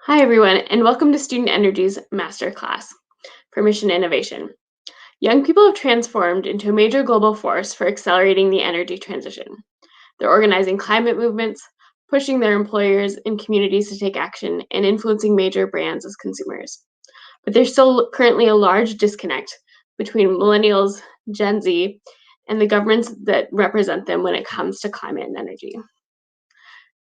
Hi, everyone, and welcome to Student Energy's Masterclass for Mission Innovation. Young people have transformed into a major global force for accelerating the energy transition. They're organizing climate movements, pushing their employers and communities to take action, and influencing major brands as consumers. But there's still currently a large disconnect between millennials, Gen Z, and the governments that represent them when it comes to climate and energy.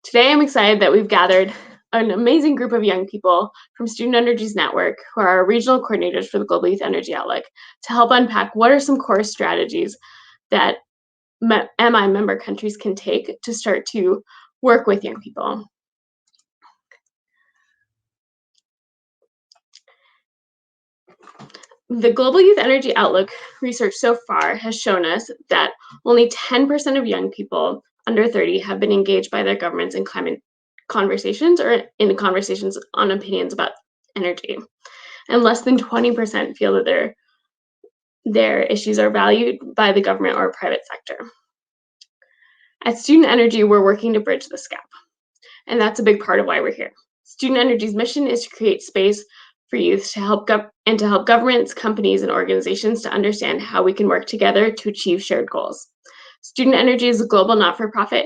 Today, I'm excited that we've gathered an amazing group of young people from Student Energy's network, who are our regional coordinators for the Global Youth Energy Outlook, to help unpack what are some core strategies that MI member countries can take to start to work with young people. The Global Youth Energy Outlook research so far has shown us that only 10% of young people under 30 have been engaged by their governments in climate conversations or in conversations on opinions about energy. And less than 20% feel that their issues are valued by the government or private sector. At Student Energy, we're working to bridge this gap, and that's a big part of why we're here. Student Energy's mission is to create space for youth to help governments, companies, and organizations to understand how we can work together to achieve shared goals. Student Energy is a global not-for-profit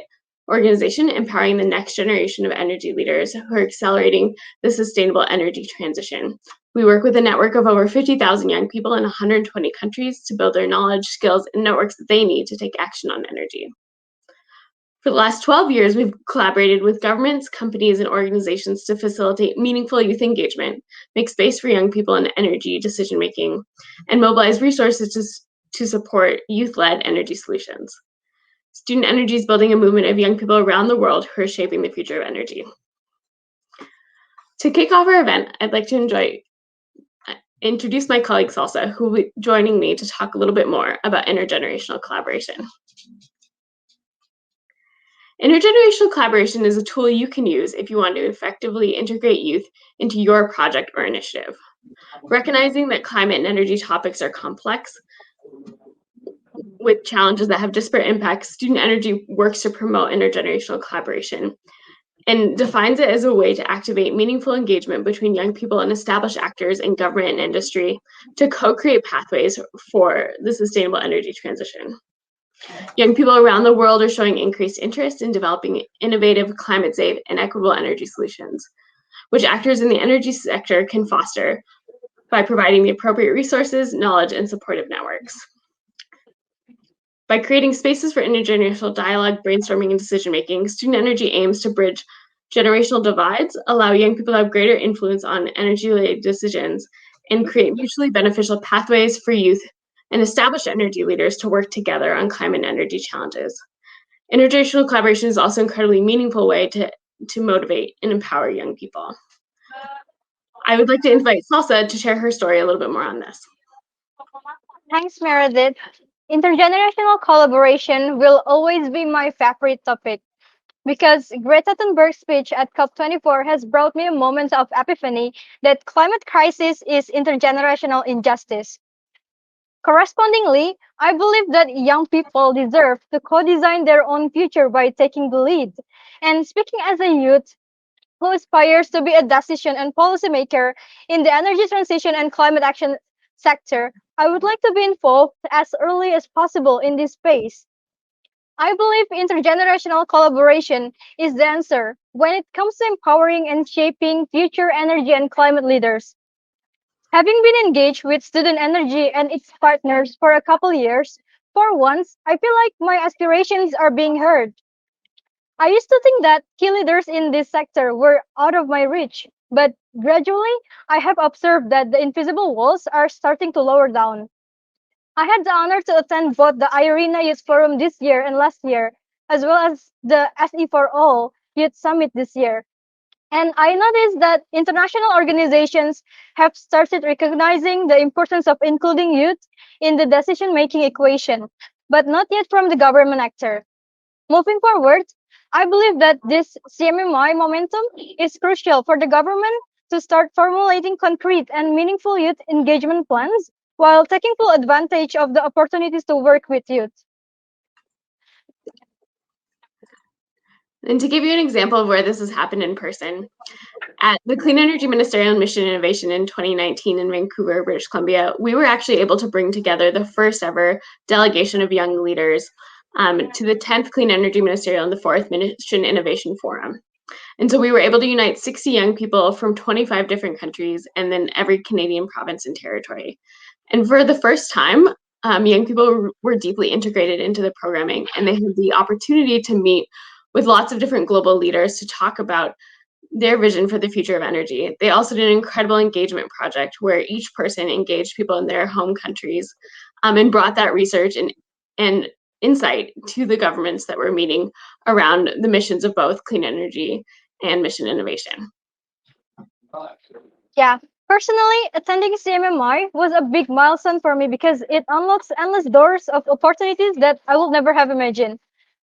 organization empowering the next generation of energy leaders who are accelerating the sustainable energy transition. We work with a network of over 50,000 young people in 120 countries to build their knowledge, skills, and networks that they need to take action on energy. For the last 12 years, we've collaborated with governments, companies, and organizations to facilitate meaningful youth engagement, make space for young people in energy decision-making, and mobilize resources to support youth-led energy solutions. Student Energy is building a movement of young people around the world who are shaping the future of energy. To kick off our event, I'd like to introduce my colleague Salsa, who will be joining me to talk a little bit more about intergenerational collaboration. Intergenerational collaboration is a tool you can use if you want to effectively integrate youth into your project or initiative. Recognizing that climate and energy topics are complex with challenges that have disparate impacts, Student Energy works to promote intergenerational collaboration and defines it as a way to activate meaningful engagement between young people and established actors in government and industry to co-create pathways for the sustainable energy transition. Young people around the world are showing increased interest in developing innovative, climate-safe, and equitable energy solutions, which actors in the energy sector can foster by providing the appropriate resources, knowledge, and supportive networks. By creating spaces for intergenerational dialogue, brainstorming, and decision-making, Student Energy aims to bridge generational divides, allow young people to have greater influence on energy-related decisions, and create mutually beneficial pathways for youth and established energy leaders to work together on climate and energy challenges. Intergenerational collaboration is also an incredibly meaningful way to motivate and empower young people. I would like to invite Salsa to share her story a little bit more on this. Thanks, Meredith. Intergenerational collaboration will always be my favorite topic because Greta Thunberg's speech at COP24 has brought me a moment of epiphany that climate crisis is intergenerational injustice. Correspondingly, I believe that young people deserve to co-design their own future by taking the lead. And speaking as a youth who aspires to be a decision and policymaker in the energy transition and climate action sector, I would like to be involved as early as possible in this space. I believe intergenerational collaboration is the answer when it comes to empowering and shaping future energy and climate leaders. Having been engaged with Student Energy and its partners for a couple years, for once, I feel like my aspirations are being heard. I used to think that key leaders in this sector were out of my reach, but gradually, I have observed that the invisible walls are starting to lower down. I had the honor to attend both the IRENA Youth Forum this year and last year, as well as the SE for All Youth Summit this year. And I noticed that international organizations have started recognizing the importance of including youth in the decision-making equation, but not yet from the government actor. Moving forward, I believe that this CMMI momentum is crucial for the government to start formulating concrete and meaningful youth engagement plans while taking full advantage of the opportunities to work with youth. And to give you an example of where this has happened in person, at the Clean Energy Ministerial Mission Innovation in 2019 in Vancouver, British Columbia, we were actually able to bring together the first ever delegation of young leaders to the 10th Clean Energy Ministerial and the 4th Mission Innovation Forum. And so we were able to unite 60 young people from 25 different countries and then every Canadian province and territory. And for the first time, young people were deeply integrated into the programming, and they had the opportunity to meet with lots of different global leaders to talk about their vision for the future of energy. They also did an incredible engagement project where each person engaged people in their home countries and brought that research and insight to the governments that were meeting around the missions of both clean energy and mission innovation. Yeah. Personally, attending CMMI was a big milestone for me because it unlocks endless doors of opportunities that I would never have imagined.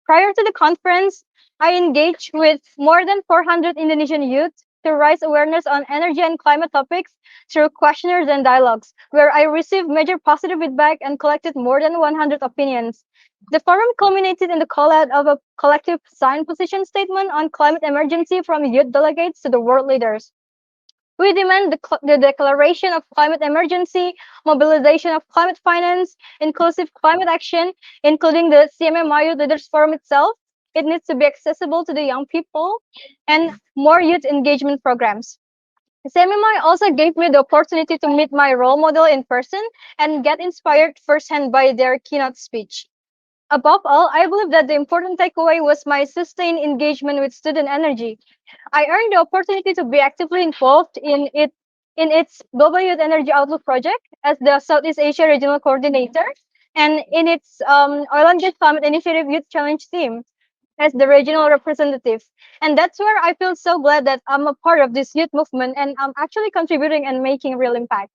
Prior to the conference, I engaged with more than 400 Indonesian youth to raise awareness on energy and climate topics through questionnaires and dialogues, where I received major positive feedback and collected more than 100 opinions. The forum culminated in the call out of a collective signed position statement on climate emergency from youth delegates to the world leaders. We demand the declaration of climate emergency, mobilization of climate finance, inclusive climate action, including the CMMI Youth Leaders Forum itself. It needs to be accessible to the young people and more youth engagement programs. CMMI also gave me the opportunity to meet my role model in person and get inspired firsthand by their keynote speech. Above all, I believe that the important takeaway was my sustained engagement with student energy. I earned the opportunity to be actively involved in its Global Youth Energy Outlook project as the Southeast Asia Regional Coordinator and in its Oil and Gas Climate Initiative Youth Challenge team as the regional representative. And that's where I feel so glad that I'm a part of this youth movement and I'm actually contributing and making real impact.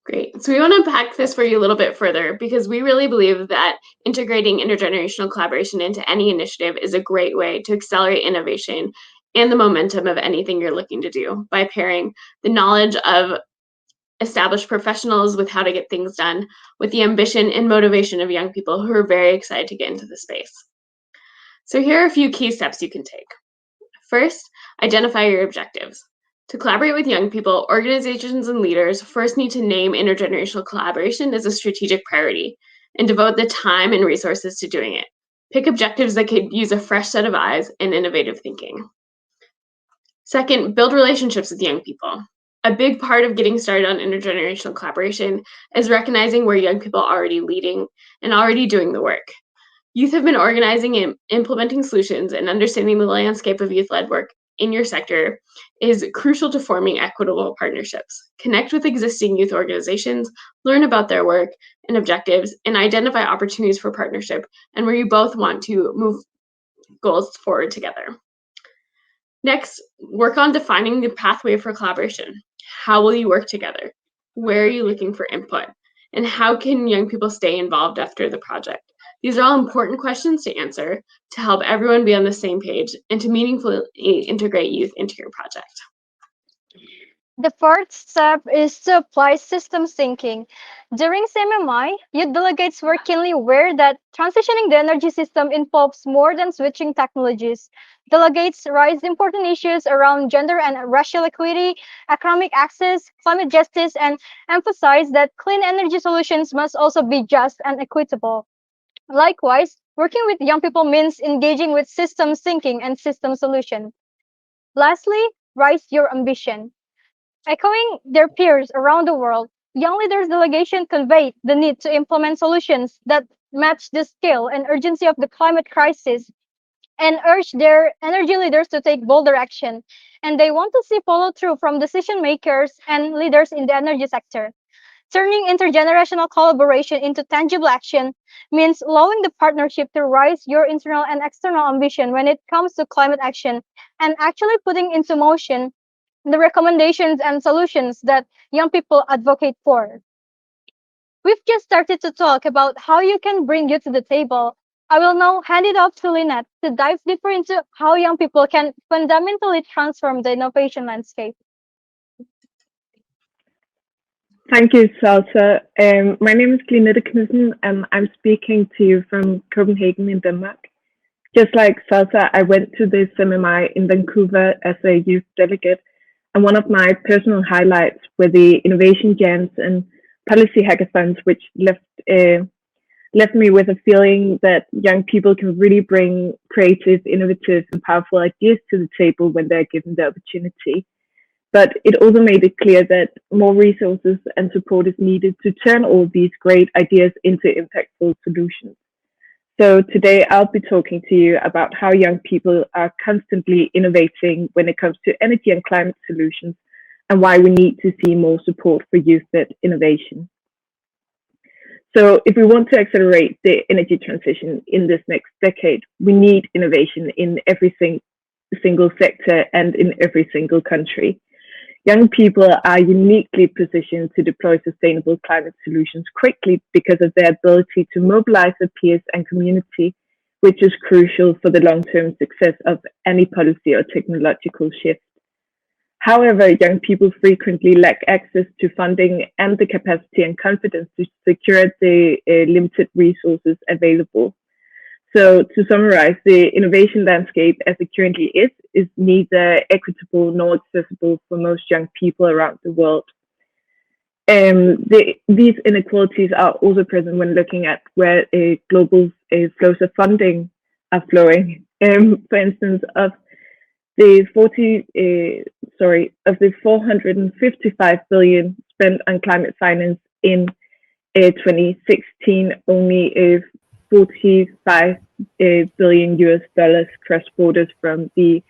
Great. So we want to unpack this for you a little bit further because we really believe that integrating intergenerational collaboration into any initiative is a great way to accelerate innovation and the momentum of anything you're looking to do by pairing the knowledge of established professionals with how to get things done with the ambition and motivation of young people who are very excited to get into the space. So here are a few key steps you can take. First, identify your objectives. To collaborate with young people, organizations and leaders first need to name intergenerational collaboration as a strategic priority and devote the time and resources to doing it. Pick objectives that could use a fresh set of eyes and innovative thinking. Second, build relationships with young people. A big part of getting started on intergenerational collaboration is recognizing where young people are already leading and already doing the work. Youth have been organizing and implementing solutions, and understanding the landscape of youth led work in your sector is crucial to forming equitable partnerships. Connect with existing youth organizations, learn about their work and objectives, and identify opportunities for partnership and where you both want to move goals forward together. Next, work on defining the pathway for collaboration. How will you work together? Where are you looking for input? And how can young people stay involved after the project? These are all important questions to answer to help everyone be on the same page and to meaningfully integrate youth into your project. The fourth step is to apply systems thinking. During CMMI, youth delegates were keenly aware that transitioning the energy system involves more than switching technologies. Delegates raised important issues around gender and racial equity, economic access, climate justice, and emphasized that clean energy solutions must also be just and equitable. Likewise, working with young people means engaging with systems thinking and system solution. Lastly, raise your ambition. Echoing their peers around the world, Young Leaders Delegation conveyed the need to implement solutions that match the scale and urgency of the climate crisis and urged their energy leaders to take bolder action. And they want to see follow through from decision makers and leaders in the energy sector. Turning intergenerational collaboration into tangible action means allowing the partnership to rise your internal and external ambition when it comes to climate action and actually putting into motion the recommendations and solutions that young people advocate for. We've just started to talk about how you can bring youth to the table. I will now hand it off to Lynette to dive deeper into how young people can fundamentally transform the innovation landscape. Thank you, Salsa. My name is Glenette Knudsen, and I'm speaking to you from Copenhagen in Denmark. Just like Salsa, I went to this MMI in Vancouver as a youth delegate, and one of my personal highlights were the innovation jams and policy hackathons, which left me with a feeling that young people can really bring creative, innovative, and powerful ideas to the table when they're given the opportunity. But it also made it clear that more resources and support is needed to turn all these great ideas into impactful solutions. So today I'll be talking to you about how young people are constantly innovating when it comes to energy and climate solutions and why we need to see more support for youth-led innovation. So if we want to accelerate the energy transition in this next decade, we need innovation in every single sector and in every single country. Young people are uniquely positioned to deploy sustainable climate solutions quickly because of their ability to mobilize their peers and community, which is crucial for the long-term success of any policy or technological shift. However, young people frequently lack access to funding and the capacity and confidence to secure the limited resources available. So to summarize, the innovation landscape as it currently is neither equitable nor accessible for most young people around the world. These inequalities are also present when looking at where global flows of funding are flowing. For instance, of the 455 billion spent on climate finance in 2016, only 45 billion US dollars cross borders from the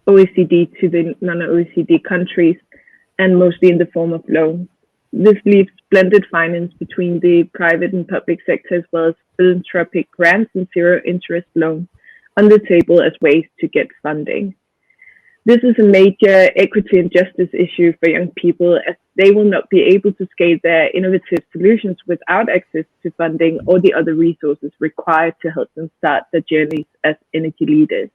OECD to the non-OECD countries, and mostly in the form of loans. This leaves blended finance between the private and public sector, as well as philanthropic grants and zero interest loans on the table as ways to get funding. This is a major equity and justice issue for young people, as they will not be able to scale their innovative solutions without access to funding or the other resources required to help them start their journeys as energy leaders.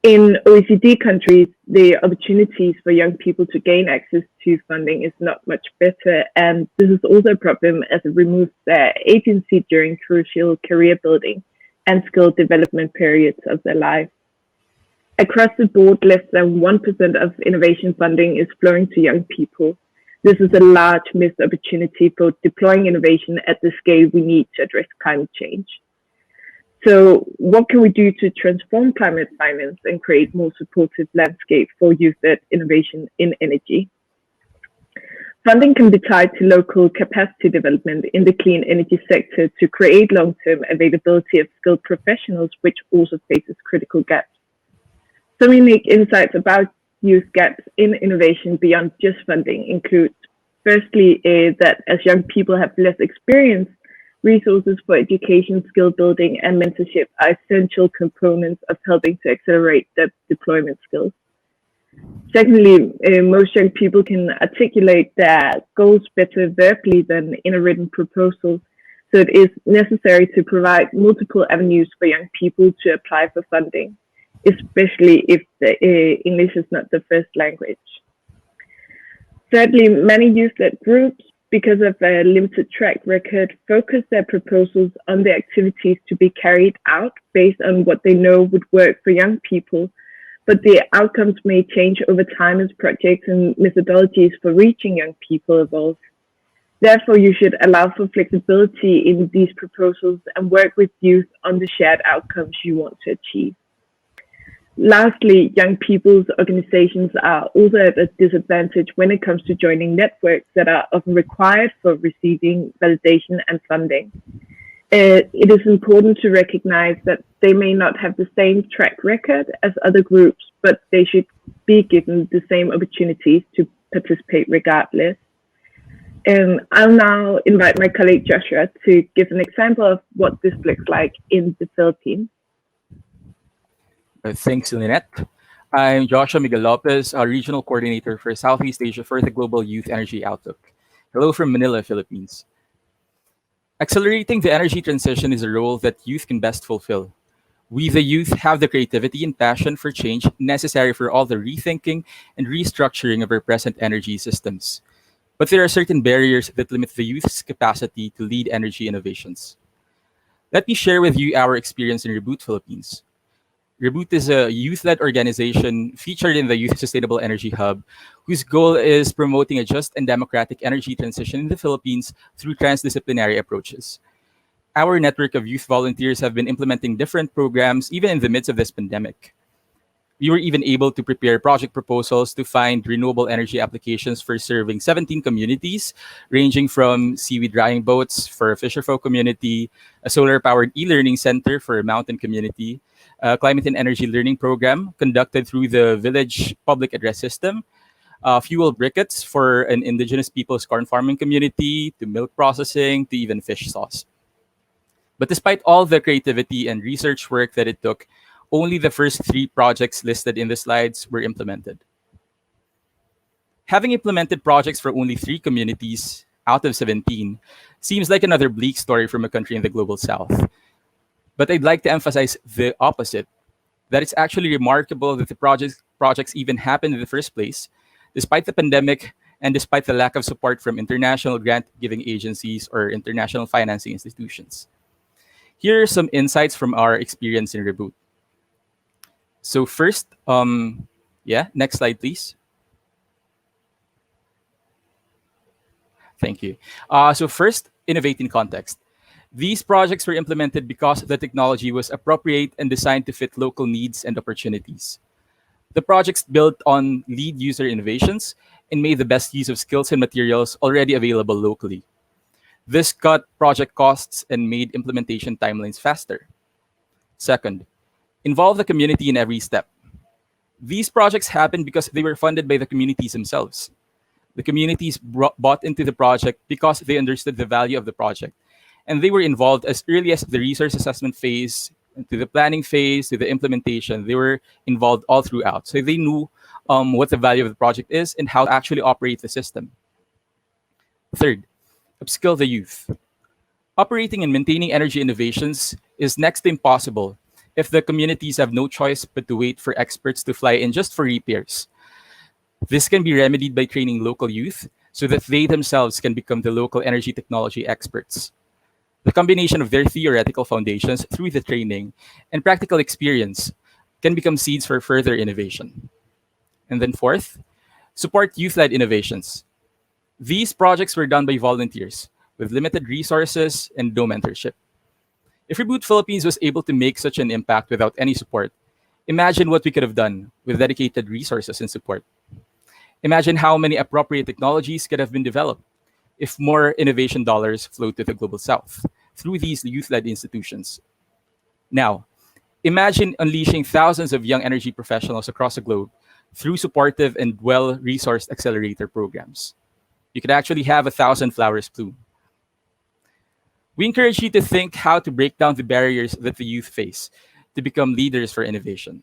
In OECD countries, the opportunities for young people to gain access to funding is not much better, and this is also a problem as it removes their agency during crucial career building and skill development periods of their life. Across the board, less than 1% of innovation funding is flowing to young people. This is a large missed opportunity for deploying innovation at the scale we need to address climate change. So what can we do to transform climate finance and create more supportive landscape for youth-led innovation in energy? Funding can be tied to local capacity development in the clean energy sector to create long-term availability of skilled professionals, which also faces critical gaps. Some unique insights about youth gaps in innovation beyond just funding include, firstly, that as young people have less experience, resources for education, skill building, and mentorship are essential components of helping to accelerate their deployment skills. Secondly, most young people can articulate their goals better verbally than in a written proposal, so it is necessary to provide multiple avenues for young people to apply for funding, especially if English is not the first language. Thirdly, many youth-led groups, because of a limited track record, focus their proposals on the activities to be carried out based on what they know would work for young people, but the outcomes may change over time as projects and methodologies for reaching young people evolve. Therefore, you should allow for flexibility in these proposals and work with youth on the shared outcomes you want to achieve. Lastly, young people's organizations are also at a disadvantage when it comes to joining networks that are often required for receiving validation and funding. It is important to recognize that they may not have the same track record as other groups, but they should be given the same opportunities to participate regardless. I'll now invite my colleague Joshua to give an example of what this looks like in the Philippines. Thanks, Lynette. I'm Joshua Miguel Lopez, a regional coordinator for Southeast Asia for the Global Youth Energy Outlook. Hello from Manila, Philippines. Accelerating the energy transition is a role that youth can best fulfill. We, the youth, have the creativity and passion for change necessary for all the rethinking and restructuring of our present energy systems. but there are certain barriers that limit the youth's capacity to lead energy innovations. Let me share with you our experience in Reboot Philippines. Reboot is a youth led organization featured in the Youth Sustainable Energy Hub, whose goal is promoting a just and democratic energy transition in the Philippines through transdisciplinary approaches. Our network of youth volunteers have been implementing different programs even in the midst of this pandemic. We were even able to prepare project proposals to find renewable energy applications for serving 17 communities, ranging from seaweed drying boats for a fisherfolk community, a solar-powered e-learning center for a mountain community, a climate and energy learning program conducted through the village public address system, fuel briquettes for an indigenous people's corn farming community, to milk processing, to even fish sauce. But despite all the creativity and research work that it took, only the first three projects listed in the slides were implemented. Having implemented projects for only three communities out of 17 seems like another bleak story from a country in the global south. But I'd like to emphasize the opposite, that it's actually remarkable that the projects even happened in the first place, despite the pandemic and despite the lack of support from international grant-giving agencies or international financing institutions. Here are some insights from our experience in Reboot. So first, next slide, please. Thank you. So first, innovate in context. These projects were implemented because the technology was appropriate and designed to fit local needs and opportunities. The projects built on lead user innovations and made the best use of skills and materials already available locally. This cut project costs and made implementation timelines faster. Second, involve the community in every step. These projects happened because they were funded by the communities themselves. The communities bought into the project because they understood the value of the project, and they were involved as early as the resource assessment phase, to the planning phase, to the implementation. They were involved all throughout. So they knew what the value of the project is and how to actually operate the system. Third, upskill the youth. Operating and maintaining energy innovations is next to impossible if the communities have no choice but to wait for experts to fly in just for repairs. This can be remedied by training local youth so that they themselves can become the local energy technology experts. The combination of their theoretical foundations through the training and practical experience can become seeds for further innovation. And then fourth, support youth-led innovations. These projects were done by volunteers with limited resources and no mentorship. If Reboot Philippines was able to make such an impact without any support, imagine what we could have done with dedicated resources and support. Imagine how many appropriate technologies could have been developed if more innovation dollars flowed to the global south through these youth-led institutions. Now, imagine unleashing thousands of young energy professionals across the globe through supportive and well-resourced accelerator programs. You could actually have 1,000 flowers bloom. We encourage you to think how to break down the barriers that the youth face to become leaders for innovation.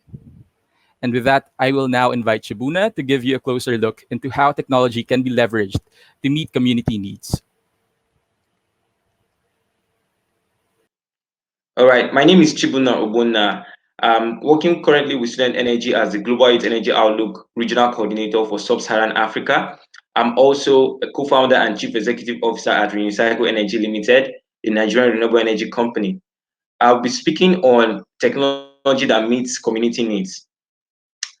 And with that, I will now invite Shibuna to give you a closer look into how technology can be leveraged to meet community needs. All right, my name is Chibuna Obuna. I'm working currently with Student Energy as the Global Youth Energy Outlook Regional Coordinator for Sub-Saharan Africa. I'm also a co-founder and chief executive officer at Recycle Energy Limited, a Nigerian renewable energy company. I'll be speaking on technology that meets community needs.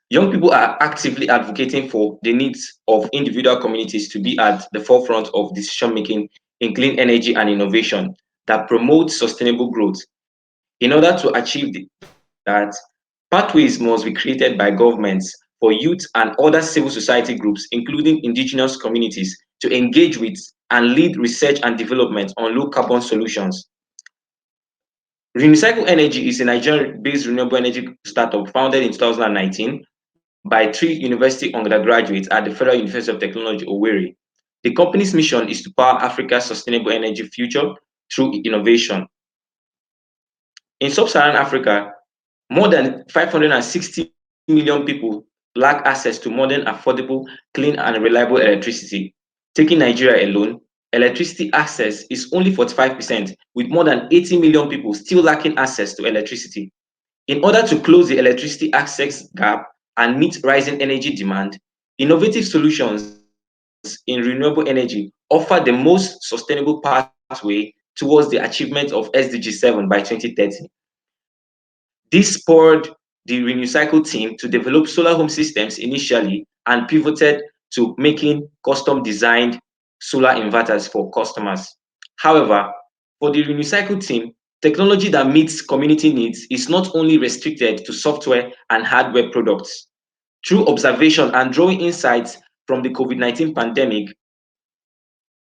Young people are actively advocating for the needs of individual communities to be at the forefront of decision-making in clean energy and innovation that promotes sustainable growth. In order to achieve that, pathways must be created by governments for youth and other civil society groups, including indigenous communities, to engage with and lead research and development on low carbon solutions. Recycle Energy is a Nigerian-based renewable energy startup founded in 2019 by 3 university undergraduates at the Federal University of Technology, Owerri. The company's mission is to power Africa's sustainable energy future through innovation. In sub-Saharan Africa, more than 560 million people lack access to modern, affordable, clean, and reliable electricity. Taking Nigeria alone, electricity access is only 45%, with more than 80 million people still lacking access to electricity. In order to close the electricity access gap and meet rising energy demand, innovative solutions in renewable energy offer the most sustainable pathway towards the achievement of SDG 7 by 2030. This spurred the Renecycle team to develop solar home systems initially and pivoted to making custom designed solar inverters for customers. However, for the Renecycle team, technology that meets community needs is not only restricted to software and hardware products. Through observation and drawing insights from the COVID-19 pandemic,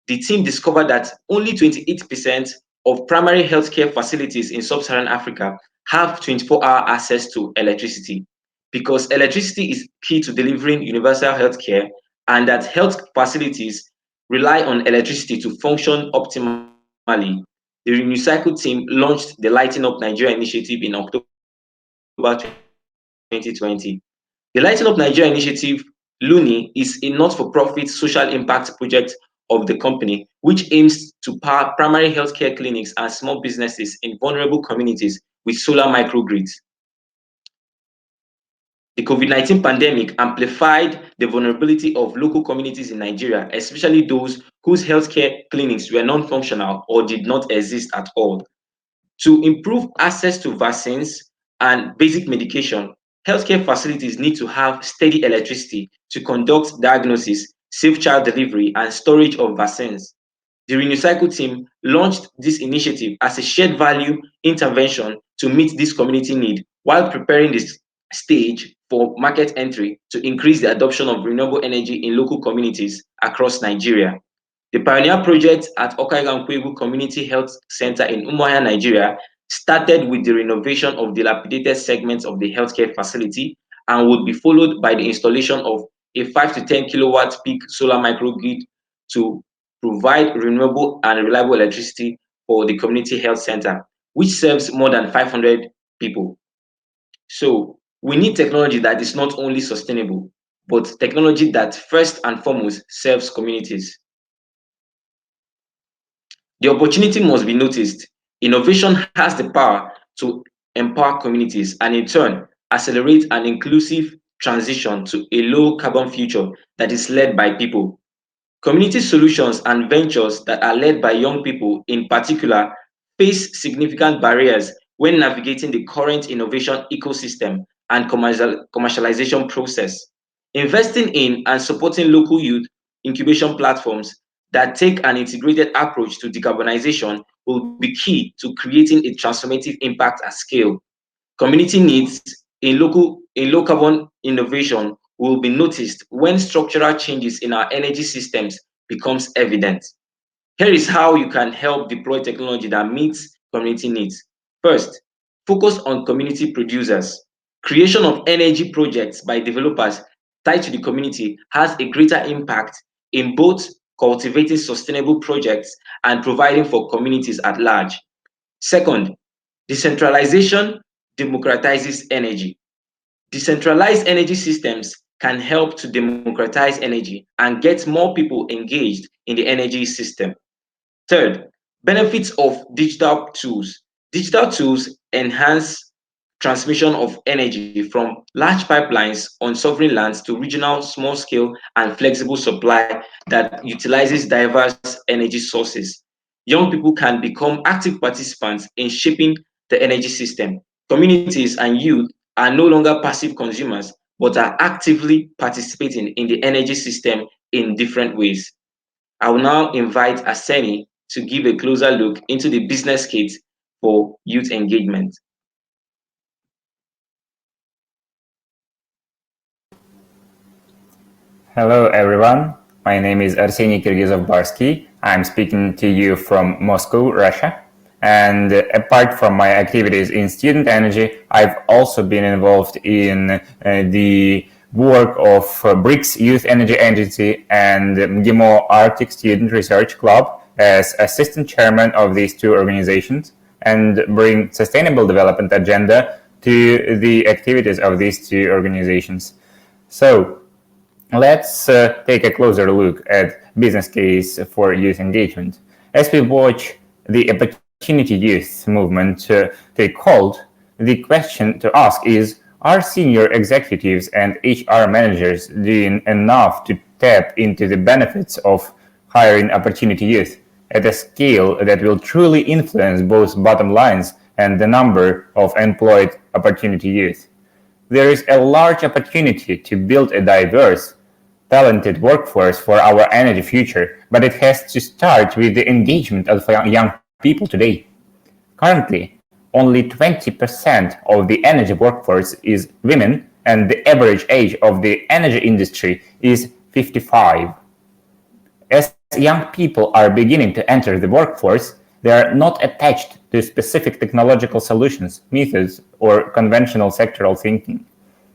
the team discovered that only 28% of primary healthcare facilities in sub-Saharan Africa have 24-hour access to electricity, because electricity is key to delivering universal healthcare, and that health facilities rely on electricity to function optimally. The Renecycle team launched the Lighting Up Nigeria initiative in October 2020. The Lighting Up Nigeria initiative, LUNI, is a not-for-profit social impact project of the company, which aims to power primary healthcare clinics and small businesses in vulnerable communities with solar microgrids. The COVID-19 pandemic amplified the vulnerability of local communities in Nigeria, especially those whose healthcare clinics were non-functional or did not exist at all. To improve access to vaccines and basic medication, healthcare facilities need to have steady electricity to conduct diagnosis, safe child delivery, and storage of vaccines. The Renecycle team launched this initiative as a shared value intervention to meet this community need while preparing this stage for market entry to increase the adoption of renewable energy in local communities across Nigeria. The pioneer project at Okaiga Community Health Center in Umuahia, Nigeria, started with the renovation of dilapidated segments of the healthcare facility and would be followed by the installation of a 5 to 10 kilowatt peak solar microgrid to provide renewable and reliable electricity for the community health center, which serves more than 500 people. So we need technology that is not only sustainable, but technology that first and foremost serves communities. The opportunity must be noticed. Innovation has the power to empower communities and in turn accelerate an inclusive transition to a low carbon future that is led by people. Community solutions and ventures that are led by young people in particular face significant barriers when navigating the current innovation ecosystem and commercialization process. Investing in and supporting local youth incubation platforms that take an integrated approach to decarbonization will be key to creating a transformative impact at scale. Community needs in low carbon innovation will be noticed when structural changes in our energy systems becomes evident. Here is how you can help deploy technology that meets community needs. First, focus on community producers. Creation of energy projects by developers tied to the community has a greater impact in both cultivating sustainable projects and providing for communities at large. Second, decentralization democratizes energy. Decentralized energy systems can help to democratize energy and get more people engaged in the energy system. Third, benefits of digital tools. Digital tools enhance transmission of energy from large pipelines on sovereign lands to regional, small scale, and flexible supply that utilizes diverse energy sources. Young people can become active participants in shaping the energy system. Communities and youth are no longer passive consumers, but are actively participating in the energy system in different ways. I will now invite Aseni to give a closer look into the business case for youth engagement. Hello, everyone. My name is Arseniy Kirgizov-Barsky. I'm speaking to you from Moscow, Russia. And apart from my activities in student energy, I've also been involved in the work of BRICS Youth Energy Agency and GIMO Arctic Student Research Club as assistant chairman of these two organizations, and bring sustainable development agenda to the activities of these two organizations. So let's take a closer look at business case for youth engagement. As we watch the Opportunity Youth movement take hold, the question to ask is, are senior executives and HR managers doing enough to tap into the benefits of hiring opportunity youth at a scale that will truly influence both bottom lines and the number of employed opportunity youth. There is a large opportunity to build a diverse, talented workforce for our energy future, but it has to start with the engagement of young people today. Currently, only 20% of the energy workforce is women, and the average age of the energy industry is 55. As young people are beginning to enter the workforce, they are not attached to specific technological solutions, methods, or conventional sectoral thinking.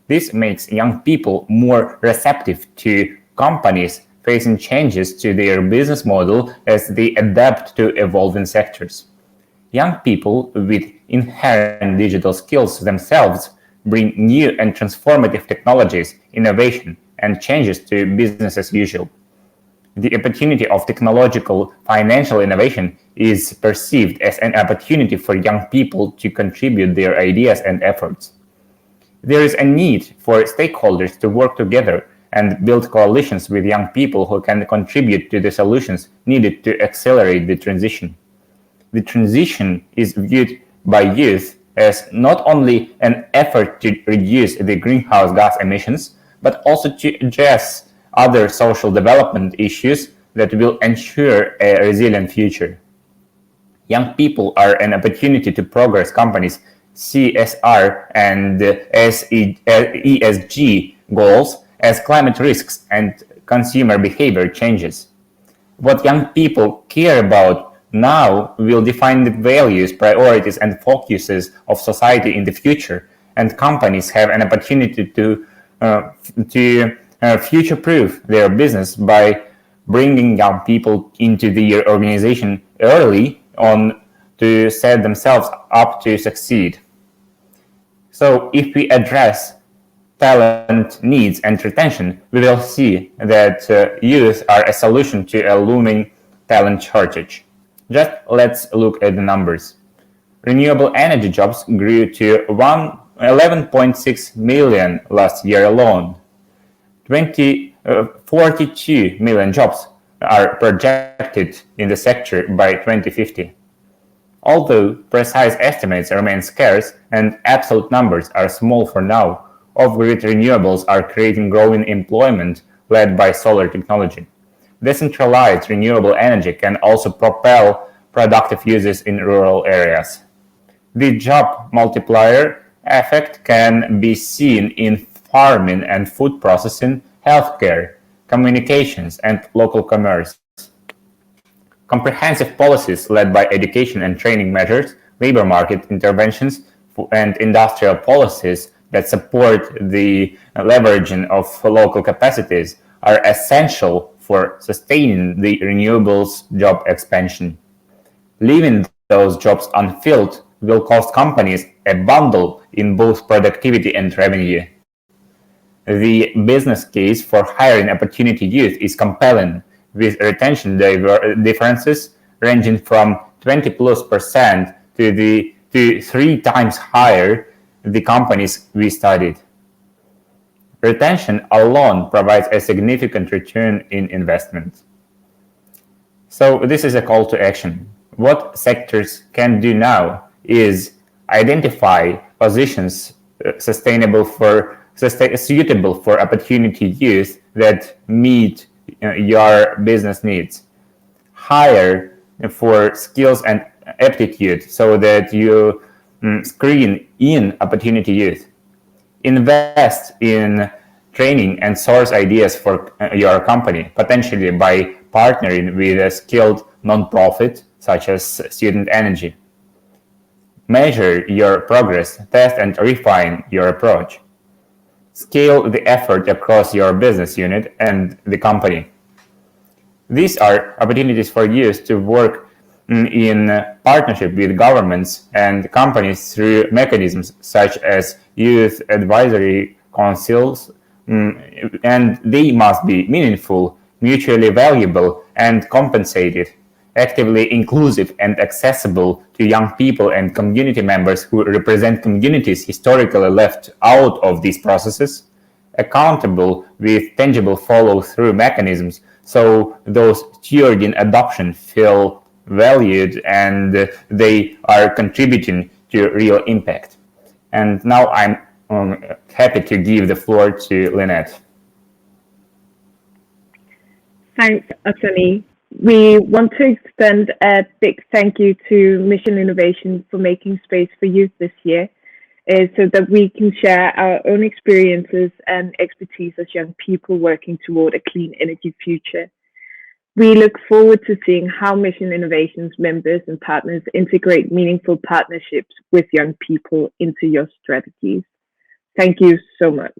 This makes young people more receptive to companies facing changes to their business model as they adapt to evolving sectors. Young people with inherent digital skills themselves bring new and transformative technologies, innovation, and changes to business as usual. The opportunity of technological financial innovation is perceived as an opportunity for young people to contribute their ideas and efforts. There is a need for stakeholders to work together and build coalitions with young people who can contribute to the solutions needed to accelerate the transition. The transition is viewed by youth as not only an effort to reduce the greenhouse gas emissions, but also to address other social development issues that will ensure a resilient future. Young people are an opportunity to progress companies' CSR and ESG goals as climate risks and consumer behavior changes. What young people care about now will define the values, priorities, and focuses of society in the future, and companies have an opportunity to future-proof their business by bringing young people into their organization early on to set themselves up to succeed. So if we address talent needs and retention, we will see that youth are a solution to a looming talent shortage. Just let's look at the numbers. Renewable energy jobs grew to 11.6 million last year alone. 42 million jobs are projected in the sector by 2050. Although precise estimates remain scarce and absolute numbers are small for now, off-grid renewables are creating growing employment led by solar technology. Decentralized renewable energy can also propel productive uses in rural areas. The job multiplier effect can be seen in farming and food processing, healthcare, communications, and local commerce. Comprehensive policies led by education and training measures, labor market interventions, and industrial policies that support the leveraging of local capacities are essential for sustaining the renewables job expansion. Leaving those jobs unfilled will cost companies a bundle in both productivity and revenue. The business case for hiring opportunity youth is compelling, with retention differences ranging from 20+% to 3 times higher the companies we studied. Retention alone provides a significant return in investment. So this is a call to action. What sectors can do now is identify positions suitable for opportunity youth that meet your business needs. Hire for skills and aptitude so that you screen in opportunity youth. Invest in training and source ideas for your company, potentially by partnering with a skilled nonprofit such as Student Energy. Measure your progress, test and refine your approach. Scale the effort across your business unit and the company. These are opportunities for youth to work in partnership with governments and companies through mechanisms such as youth advisory councils, and they must be meaningful, mutually valuable, and compensated, actively inclusive and accessible to young people and community members who represent communities historically left out of these processes, accountable with tangible follow-through mechanisms, so those steered in adoption feel valued and they are contributing to real impact. And now I'm happy to give the floor to Lynette. Thanks, Asani. We want to extend a big thank you to Mission Innovation for making space for youth this year, so that we can share our own experiences and expertise as young people working toward a clean energy future. We look forward to seeing how Mission Innovation's members and partners integrate meaningful partnerships with young people into your strategies. Thank you so much.